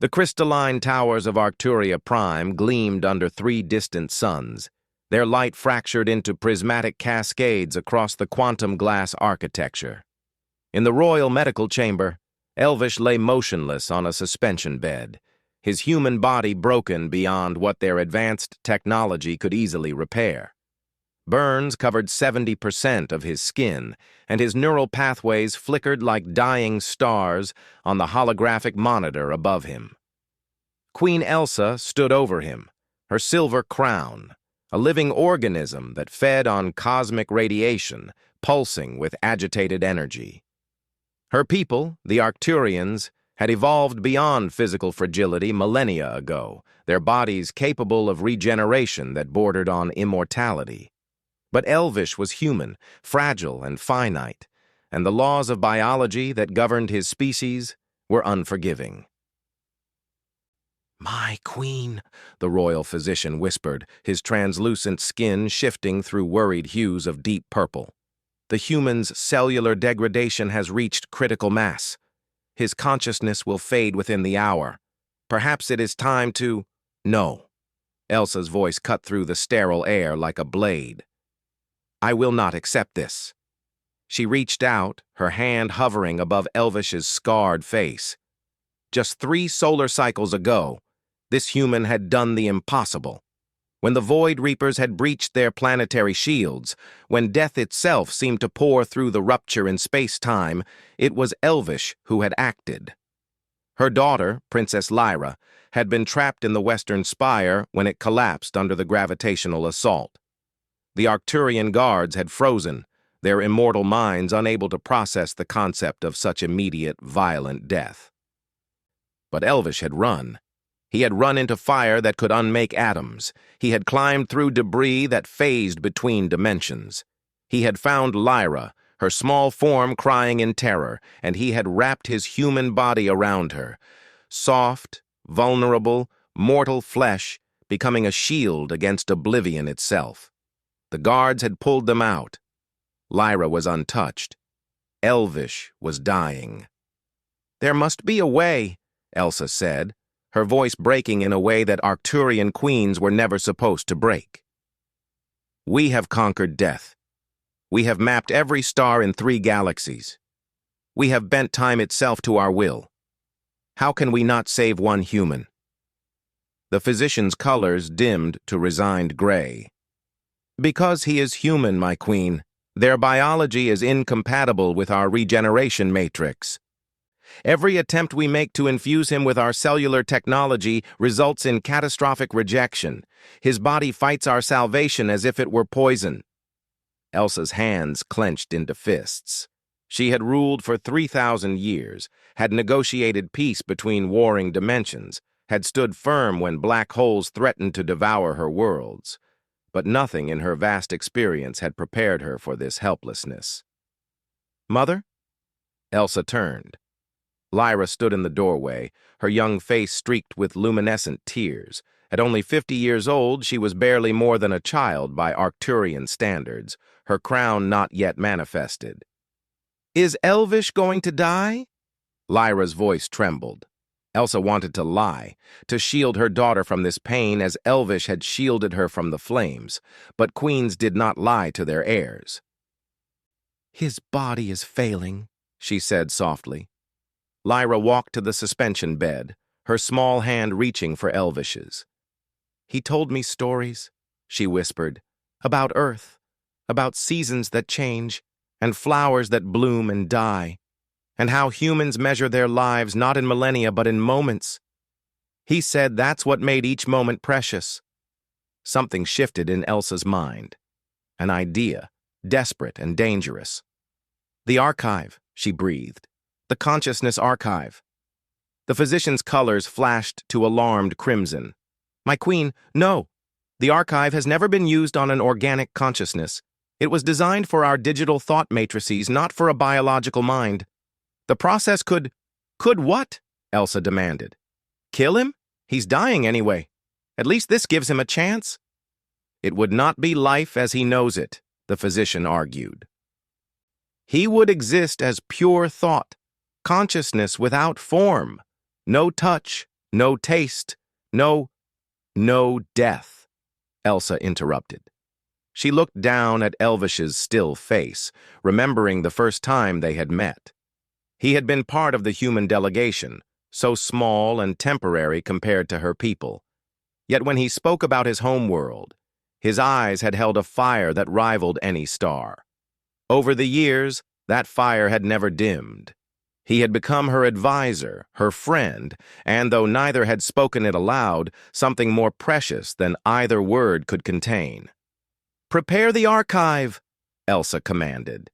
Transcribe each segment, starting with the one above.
The crystalline towers of Arcturia Prime gleamed under three distant suns, their light fractured into prismatic cascades across the quantum glass architecture. In the royal medical chamber, Elvish lay motionless on a suspension bed, his human body broken beyond what their advanced technology could easily repair. Burns covered 70% of his skin, and his neural pathways flickered like dying stars on the holographic monitor above him. Queen Elsa stood over him, her silver crown, a living organism that fed on cosmic radiation, pulsing with agitated energy. Her people, the Arcturians, had evolved beyond physical fragility millennia ago, their bodies capable of regeneration that bordered on immortality. But Elvish was human, fragile and finite, and the laws of biology that governed his species were unforgiving. "My queen," the royal physician whispered, his translucent skin shifting through worried hues of deep purple. "The human's cellular degradation has reached critical mass. His consciousness will fade within the hour. Perhaps it is time to—" "No." Elsa's voice cut through the sterile air like a blade. "I will not accept this." She reached out, her hand hovering above Elvish's scarred face. Just 3 solar cycles ago, this human had done the impossible. When the Void Reapers had breached their planetary shields, when death itself seemed to pour through the rupture in space-time, it was Elvish who had acted. Her daughter, Princess Lyra, had been trapped in the Western Spire when it collapsed under the gravitational assault. The Arcturian guards had frozen, their immortal minds unable to process the concept of such immediate, violent death. But Elvish had run. He had run into fire that could unmake atoms. He had climbed through debris that phased between dimensions. He had found Lyra, her small form crying in terror, and he had wrapped his human body around her. Soft, vulnerable, mortal flesh, becoming a shield against oblivion itself. The guards had pulled them out. Lyra was untouched. Elvish was dying. "There must be a way," Elsa said, her voice breaking in a way that Arcturian queens were never supposed to break. "We have conquered death. We have mapped every star in 3 galaxies. We have bent time itself to our will. How can we not save one human?" The physician's colors dimmed to resigned gray. "Because he is human, my queen. Their biology is incompatible with our regeneration matrix. Every attempt we make to infuse him with our cellular technology results in catastrophic rejection. His body fights our salvation as if it were poison." Elsa's hands clenched into fists. She had ruled for 3,000 years, had negotiated peace between warring dimensions, had stood firm when black holes threatened to devour her worlds. But nothing in her vast experience had prepared her for this helplessness. "Mother?" Elsa turned. Lyra stood in the doorway, her young face streaked with luminescent tears. At only 50 years old, she was barely more than a child by Arcturian standards, her crown not yet manifested. "Is Elvish going to die?" Lyra's voice trembled. Elsa wanted to lie, to shield her daughter from this pain as Elvish had shielded her from the flames, but queens did not lie to their heirs. "His body is failing," she said softly. Lyra walked to the suspension bed, her small hand reaching for Elvish's. "He told me stories," she whispered, "about Earth, about seasons that change, and flowers that bloom and die, and how humans measure their lives not in millennia but in moments. He said that's what made each moment precious." Something shifted in Elsa's mind. An idea, desperate and dangerous. "The archive," she breathed. "The consciousness archive." The physician's colors flashed to alarmed crimson. "My queen, no. The archive has never been used on an organic consciousness. It was designed for our digital thought matrices, not for a biological mind. The process could—" "Could what?" Elsa demanded. "Kill him? He's dying anyway. At least this gives him a chance." "It would not be life as he knows it," the physician argued. "He would exist as pure thought, consciousness without form. No touch, No taste, no death, Elsa interrupted. She looked down at Elvish's still face, remembering the first time they had met. He had been part of the human delegation, so small and temporary compared to her people. Yet when he spoke about his homeworld, his eyes had held a fire that rivaled any star. Over the years, that fire had never dimmed. He had become her advisor, her friend, and though neither had spoken it aloud, something more precious than either word could contain. "Prepare the archive," Elsa commanded.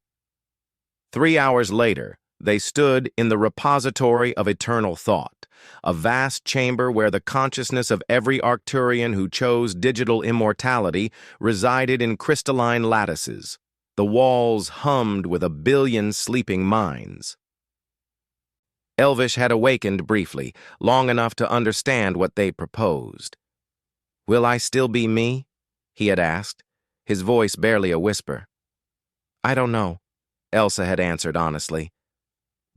3 hours later, they stood in the repository of eternal thought, a vast chamber where the consciousness of every Arcturian who chose digital immortality resided in crystalline lattices. The walls hummed with 1 billion sleeping minds. Elvish had awakened briefly, long enough to understand what they proposed. "Will I still be me?" he had asked, his voice barely a whisper. "I don't know," Elsa had answered honestly.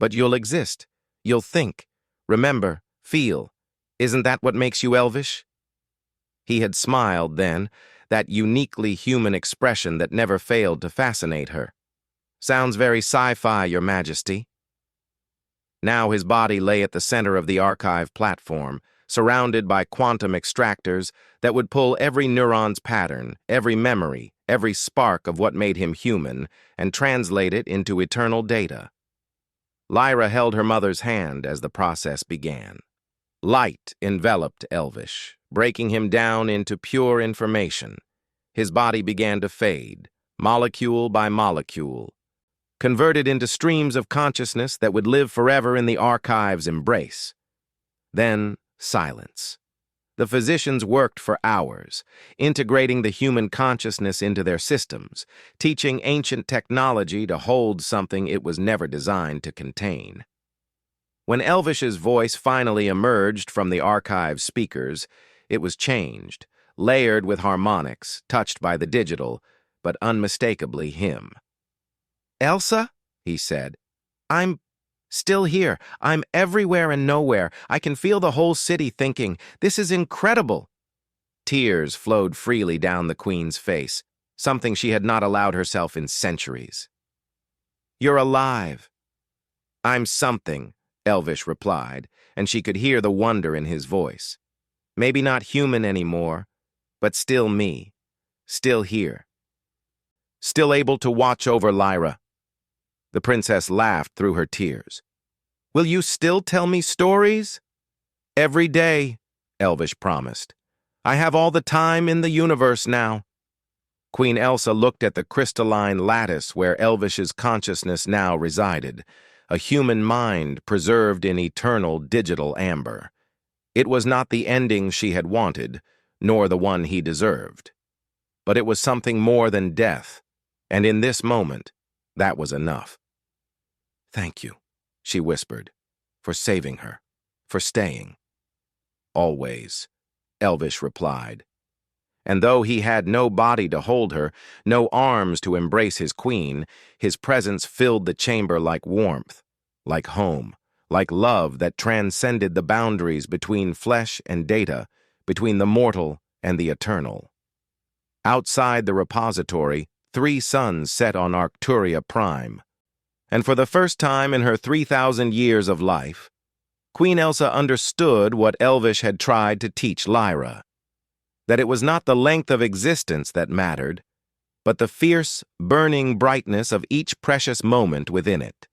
"But you'll exist. You'll think, remember, feel. Isn't that what makes you Elvish?" He had smiled then, that uniquely human expression that never failed to fascinate her. "Sounds very sci-fi, Your Majesty." Now his body lay at the center of the archive platform, surrounded by quantum extractors that would pull every neuron's pattern, every memory, every spark of what made him human, and translate it into eternal data. Lyra held her mother's hand as the process began. Light enveloped Elvish, breaking him down into pure information. His body began to fade, molecule by molecule, converted into streams of consciousness that would live forever in the archive's embrace. Then silence. The physicians worked for hours, integrating the human consciousness into their systems, teaching ancient technology to hold something it was never designed to contain. When Elvish's voice finally emerged from the archive speakers, it was changed, layered with harmonics, touched by the digital, but unmistakably him. "Elsa," he said, "I'm still here. I'm everywhere and nowhere. I can feel the whole city thinking, this is incredible." Tears flowed freely down the Queen's face, something she had not allowed herself in centuries. "You're alive." "I'm something," Elvish replied, and she could hear the wonder in his voice. "Maybe not human anymore, but still me, still here. Still able to watch over Lyra." The princess laughed through her tears. "Will you still tell me stories?" "Every day," Elvish promised. "I have all the time in the universe now." Queen Elsa looked at the crystalline lattice where Elvish's consciousness now resided, a human mind preserved in eternal digital amber. It was not the ending she had wanted, nor the one he deserved. But it was something more than death, and in this moment, that was enough. "Thank you," she whispered, "for saving her, for staying." "Always," Elvish replied. And though he had no body to hold her, no arms to embrace his queen, his presence filled the chamber like warmth, like home, like love that transcended the boundaries between flesh and data, between the mortal and the eternal. Outside the repository, 3 suns set on Arcturia Prime. And for the first time in her 3,000 years of life, Queen Elsa understood what Elvish had tried to teach Lyra, that it was not the length of existence that mattered, but the fierce, burning brightness of each precious moment within it.